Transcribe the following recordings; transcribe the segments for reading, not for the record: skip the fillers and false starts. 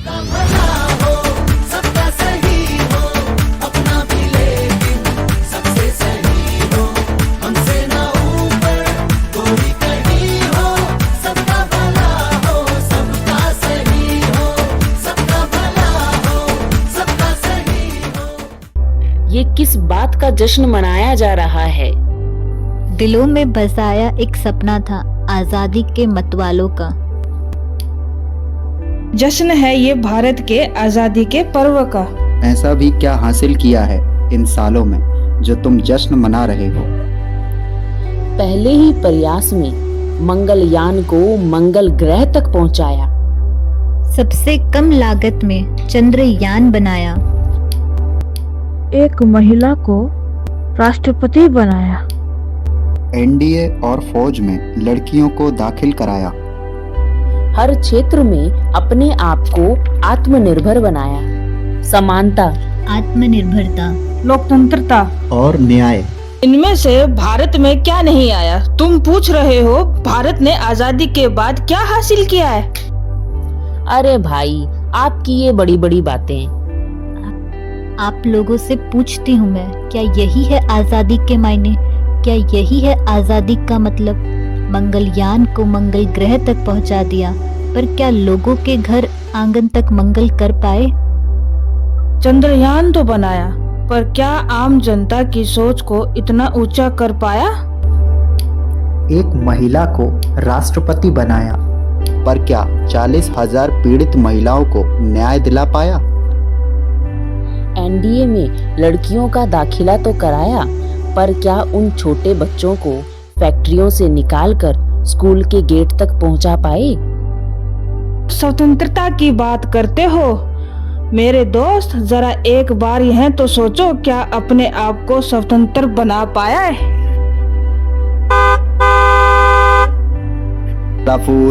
ये किस बात का जश्न मनाया जा रहा है? दिलों में बसाया एक सपना था आजादी के मतवालों का। जश्न है ये भारत के आजादी के पर्व का। ऐसा भी क्या हासिल किया है इन सालों में जो तुम जश्न मना रहे हो। पहले ही प्रयास में मंगलयान को मंगल ग्रह तक पहुंचाया। सबसे कम लागत में चंद्रयान बनाया। एक महिला को राष्ट्रपति बनाया। एनडीए और फौज में लड़कियों को दाखिल कराया। हर क्षेत्र में अपने आप को आत्मनिर्भर बनाया। समानता, आत्मनिर्भरता, लोकतंत्रता और न्याय। इनमें से भारत में क्या नहीं आया? तुम पूछ रहे हो भारत ने आजादी के बाद क्या हासिल किया है? अरे भाई, आपकी ये बड़ी बड़ी बातें। आप लोगों से पूछती हूँ मैं, क्या यही है आजादी के मायने? क्या यही है आजादी का मतलब? मंगलयान को मंगल ग्रह तक पहुंचा दिया, पर क्या लोगों के घर आंगन तक मंगल कर पाए? चंद्रयान तो बनाया, पर क्या आम जनता की सोच को इतना ऊंचा कर पाया? एक महिला को राष्ट्रपति बनाया, पर क्या 40,000 पीड़ित महिलाओं को न्याय दिला पाया? एनडीए में लड़कियों का दाखिला तो कराया, पर क्या उन छोटे बच्चों को फैक्ट्रियों से निकालकर स्कूल के गेट तक पहुंचा पाए? स्वतंत्रता की बात करते हो मेरे दोस्त, जरा एक बार यह तो सोचो, क्या अपने आप को स्वतंत्र बना पाया है?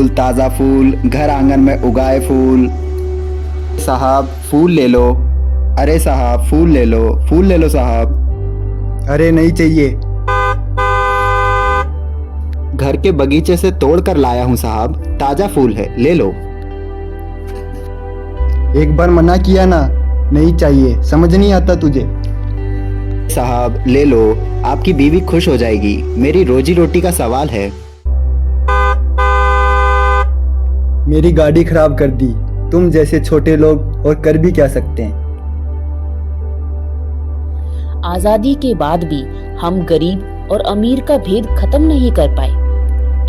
ताजा फूल घर आंगन में उगाए फूल। साहब फूल ले लो। अरे साहब फूल ले लो साहब। अरे नहीं चाहिए। घर के बगीचे से तोड़ कर लाया हूँ साहब, ताजा फूल है, ले लो। एक बार मना किया ना, नहीं चाहिए, समझ नहीं आता तुझे। साहब ले लो, आपकी बीवी खुश हो जाएगी, मेरी रोजी रोटी का सवाल है। मेरी गाड़ी खराब कर दी। तुम जैसे छोटे लोग और कर भी क्या सकते हैं। आजादी के बाद भी हम गरीब और अमीर का भेद खत्म नहीं कर पाए।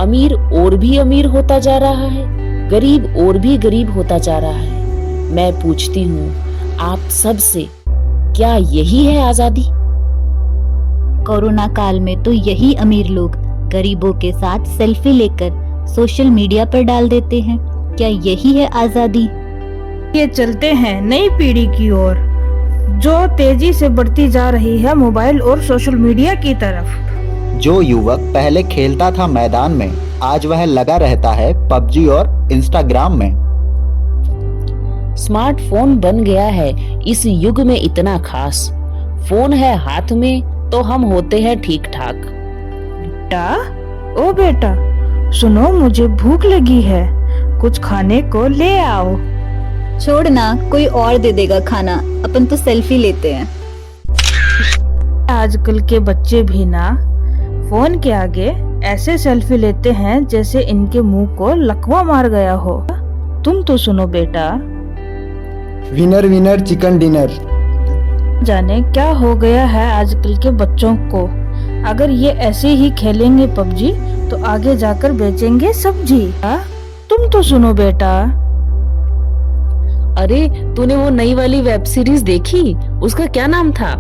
अमीर और भी अमीर होता जा रहा है, गरीब और भी गरीब होता जा रहा है। मैं पूछती हूँ आप सब से, क्या यही है आजादी? कोरोना काल में तो यही अमीर लोग गरीबों के साथ सेल्फी लेकर सोशल मीडिया पर डाल देते हैं। क्या यही है आजादी? ये चलते हैं नई पीढ़ी की ओर, जो तेजी से बढ़ती जा रही है मोबाइल और सोशल मीडिया की तरफ। जो युवक पहले खेलता था मैदान में, आज वह लगा रहता है पबजी और इंस्टाग्राम में। स्मार्टफोन बन गया है इस युग में इतना खास। फोन है हाथ में तो हम होते हैं ठीक ठाक। ओ बेटा सुनो, मुझे भूख लगी है, कुछ खाने को ले आओ। छोड़ ना, कोई और दे देगा खाना, अपन तो सेल्फी लेते हैं। आजकल के बच्चे भी ना फोन के आगे ऐसे सेल्फी लेते हैं जैसे इनके मुंह को लकवा मार गया हो। तुम तो सुनो बेटा, विनर विनर चिकन डिनर। जाने क्या हो गया है आजकल के बच्चों को। अगर ये ऐसे ही खेलेंगे पबजी तो आगे जाकर बेचेंगे सब्जी। तुम तो सुनो बेटा। अरे तूने वो नई वाली वेब सीरीज देखी? उसका क्या नाम था?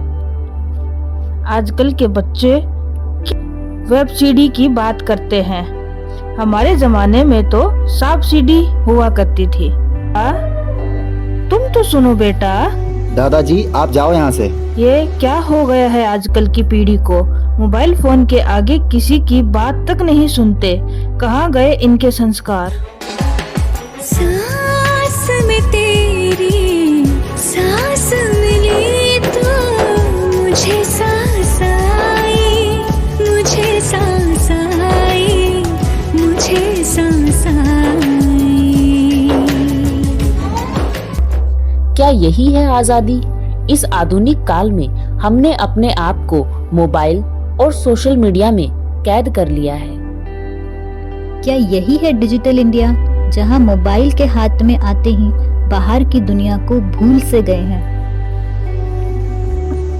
आजकल के बच्चे वेब सीडी की बात करते हैं। हमारे जमाने में तो सांप सीडी हुआ करती थी। तुम तो सुनो बेटा। दादाजी आप जाओ यहाँ से। ये क्या हो गया है आजकल की पीढ़ी को? मोबाइल फोन के आगे किसी की बात तक नहीं सुनते। कहाँ गए इनके संस्कार? सांस में तेरी सांस मिली तो मुझे सांस आई, मुझे सांस आई, मुझे सांस आई। क्या यही है आजादी? इस आधुनिक काल में हमने अपने आप को मोबाइल और सोशल मीडिया में कैद कर लिया है। क्या यही है डिजिटल इंडिया, जहां मोबाइल के हाथ में आते ही बाहर की दुनिया को भूल से गए हैं?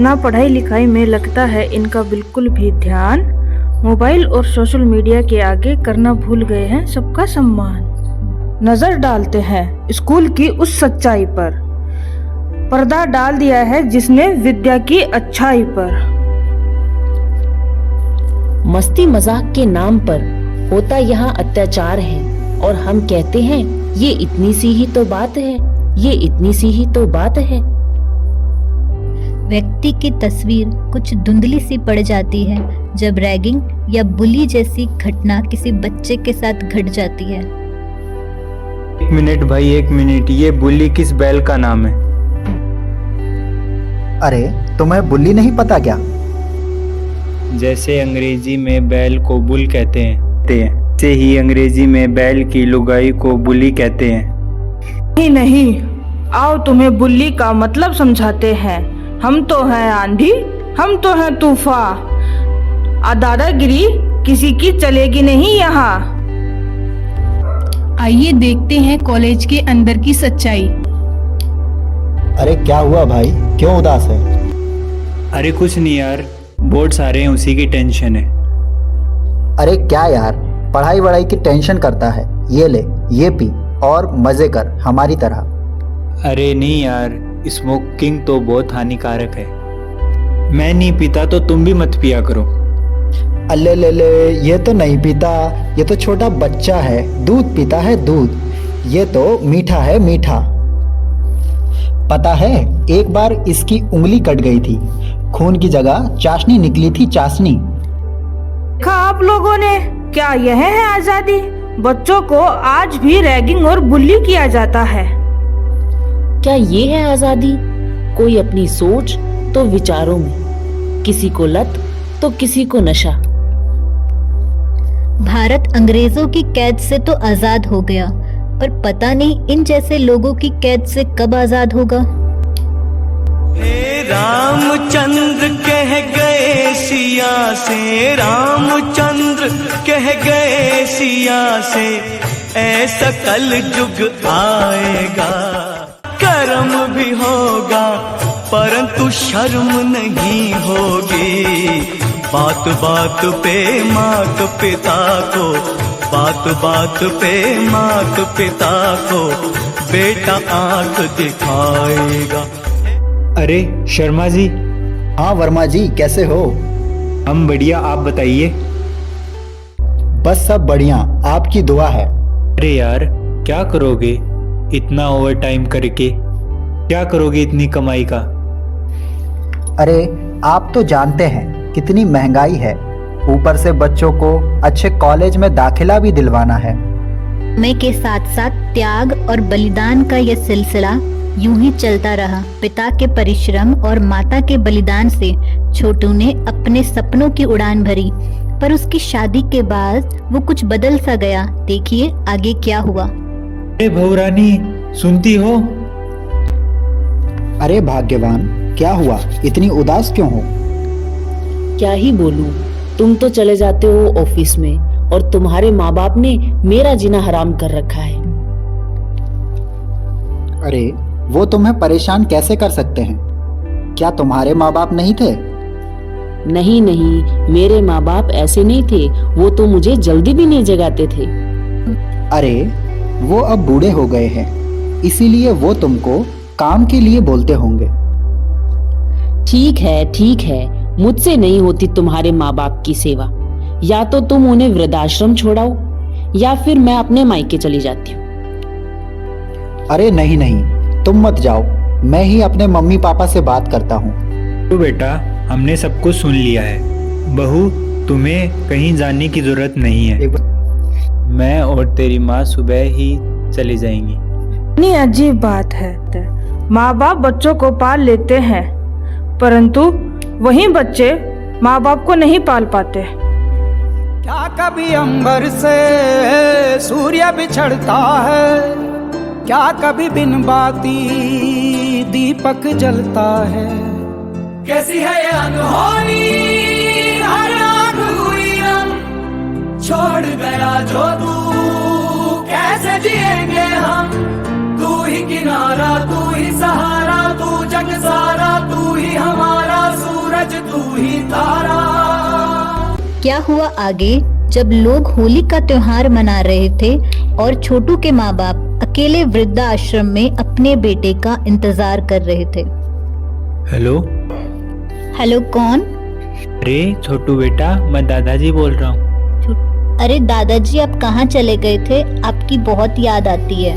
ना पढ़ाई लिखाई में लगता है इनका बिल्कुल भी ध्यान, मोबाइल और सोशल मीडिया के आगे करना भूल गए हैं सबका सम्मान। नजर डालते हैं स्कूल की उस सच्चाई पर, पर्दा डाल दिया है जिसने विद्या की अच्छाई पर। मस्ती मजाक के नाम पर होता यहाँ अत्याचार है और हम कहते हैं ये इतनी सी ही तो बात है, ये इतनी सी ही तो बात है। व्यक्ति की तस्वीर कुछ धुंधली सी पड़ जाती है जब रैगिंग या बुली जैसी घटना किसी बच्चे के साथ घट जाती है। 1 मिनट भाई 1 मिनट, ये बुली किस बैल का नाम है? अरे तुम्हें बुल्ली नहीं पता क्या? जैसे अंग्रेजी में बैल को बुल कहते हैं, से ही अंग्रेजी में बैल की लुगाई को बुली कहते हैं। नहीं नहीं, आओ तुम्हें बुल्ली का मतलब समझाते हैं। हम तो हैं आंधी, हम तो हैं तूफान, दादागिरी किसी की चलेगी नहीं यहाँ। आइए देखते हैं कॉलेज के अंदर की सच्चाई। अरे क्या हुआ भाई, क्यों उदास है? अरे कुछ नहीं यार, बोर्ड्स आ रहे हैं उसी की टेंशन है। अरे क्या यार, पढ़ाई वढ़ाई की टेंशन करता है? ये ले, ये पी और मजे कर हमारी तरह। अरे नहीं यार, स्मोकिंग तो बहुत हानिकारक है। मैं नहीं पीता तो तुम भी मत पिया करो। अल्ले ले ले, ये तो नहीं पीता, ये तो छोटा बच्चा है, दूध पीता है दूध, ये तो मीठा है मीठा। पता है एक बार इसकी उंगली कट गई थी, खून की जगह चाशनी निकली थी, चाशनी। देखा आप लोगों ने, क्या यह है आजादी? बच्चों को आज भी रैगिंग और बुली किया जाता है। क्या ये है आजादी? कोई अपनी सोच तो विचारों में, किसी को लत तो किसी को नशा। भारत अंग्रेजों की कैद से तो आजाद हो गया, पर पता नहीं इन जैसे लोगों की कैद से कब आजाद होगा। रामचंद्र कह गए सिया से, रामचंद्र कह गए सिया से, ऐसा कल युग आएगा, कर्म भी होगा परंतु शर्म नहीं होगी। बात बात पे मात पिता को, बात बात पे मात पिता को बेटा आंख दिखाएगा। अरे शर्मा जी। हाँ वर्मा जी, कैसे हो? हम बढ़िया, आप बताइए। बस सब बढ़िया, आपकी दुआ है। अरे यार क्या करोगे इतना ओवर टाइम करके, क्या करोगे इतनी कमाई का? अरे आप तो जानते हैं कितनी महंगाई है, ऊपर से बच्चों को अच्छे कॉलेज में दाखिला भी दिलवाना है। समय के साथ साथ त्याग और बलिदान का यह सिलसिला यूं ही चलता रहा। पिता के परिश्रम और माता के बलिदान से छोटू ने अपने सपनों की उड़ान भरी, पर उसकी शादी के बाद वो कुछ बदल सा गया। देखिए आगे क्या हुआ। अरे भौरानी सुनती हो? अरे भाग्यवान, क्या हुआ, इतनी उदास क्यों हो? क्या ही बोलूं, तुम तो चले जाते हो ऑफिस में और तुम्हारे माँ बाप ने मेरा जीना हराम कर रखा है। अरे वो तुम्हें परेशान कैसे कर सकते हैं? क्या तुम्हारे माँ बाप नहीं थे? नहीं नहीं, मेरे माँ बाप ऐसे नहीं थे, वो तो मुझे जल्दी भी नहीं जगाते थे। अरे वो अब बूढ़े हो गए हैं, इसीलिए वो तुमको काम के लिए बोलते होंगे। ठीक है, मुझसे नहीं होती तुम्हारे माँ बाप की सेवा। या तो तुम उन्हें वृद्धाश्रम छोड़ाओ या फिर मैं अपने मायके चली जाती हूँ। अरे नहीं नहीं, तुम मत जाओ, मैं ही अपने मम्मी पापा से बात करता हूँ। तो बेटा हमने सब कुछ सुन लिया है, बहू तुम्हें कहीं जाने की जरूरत नहीं है। मैं और तेरी माँ सुबह ही चली जाएंगी। इतनी अजीब बात है, माँ बाप बच्चों को पाल लेते हैं परंतु वही बच्चे माँ बाप को नहीं पाल पाते। क्या कभी अंबर से सूर्य बिछड़ता है, क्या कभी बिन बाती दीपक जलता है। कैसी है ये अनहोनी, हर आग हुई रंग, छोड़ गया जो तू कैसे जिएंगे हम। तू ही किनारा, तू ही सहारा, तू जग सारा, तू ही हमारा सूरज, तू ही तारा। क्या हुआ आगे जब लोग होली का त्योहार मना रहे थे और छोटू के माँ बाप अकेले वृद्धाश्रम में अपने बेटे का इंतजार कर रहे थे। हेलो। हेलो, कौन? अरे छोटू बेटा, मैं दादाजी बोल रहा हूँ। अरे दादाजी, आप कहाँ चले गए थे? आपकी बहुत याद आती है।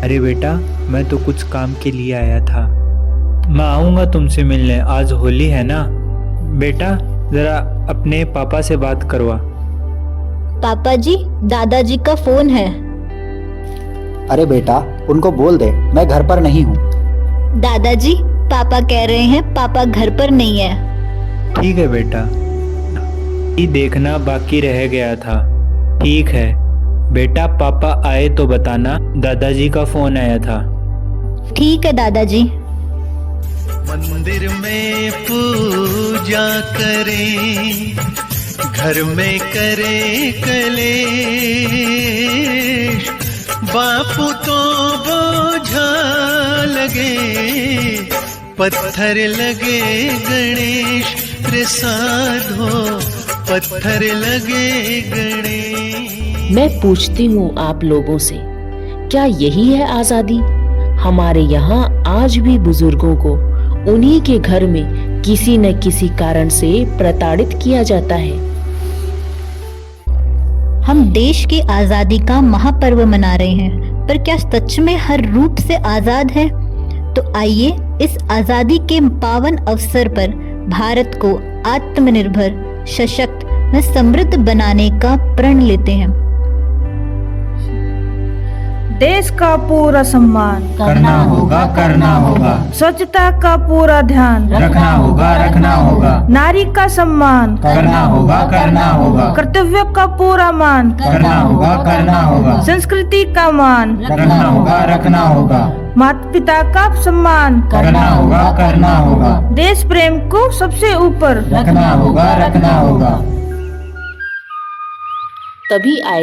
अरे बेटा, मैं तो कुछ काम के लिए आया था। मैं आऊँगा तुमसे मिलने, आज होली है ना। बेटा जरा अपने पापा से बात करवा। पापा जी, दादाजी का फोन है। अरे बेटा, उनको बोल दे मैं घर पर नहीं हूँ। दादाजी, पापा कह रहे हैं पापा घर पर नहीं है। ठीक है बेटा, ये देखना बाकी रह गया था। ठीक है बेटा, पापा आए तो बताना, दादाजी का फोन आया था। ठीक है दादाजी। मंदिर में पूजा करें, घर में करे कलेश, बापू तो बोझा लगे, पत्थर लगे गणेश रे साधो, पत्थर लगे गणेश। मैं पूछती हूँ आप लोगों से, क्या यही है आजादी? हमारे यहाँ आज भी बुजुर्गों को उन्हीं के घर में किसी न किसी कारण से प्रताड़ित किया जाता है। हम देश की आजादी का महापर्व मना रहे हैं, पर क्या सच में हर रूप से आजाद है? तो आइए इस आजादी के पावन अवसर पर भारत को आत्मनिर्भर, सशक्त व समृद्ध बनाने का प्रण लेते हैं। देश का पूरा सम्मान करना होगा, करना होगा, स्वच्छता का पूरा ध्यान रखना होगा, रखना होगा, नारी का सम्मान करना होगा, करना होगा, कर्तव्य का पूरा मान करना होगा, करना होगा, संस्कृति का मान रखना होगा, रखना होगा, माता पिता का सम्मान करना होगा, करना होगा, देश प्रेम को सबसे ऊपर रखना होगा, रखना होगा। तभी आएगा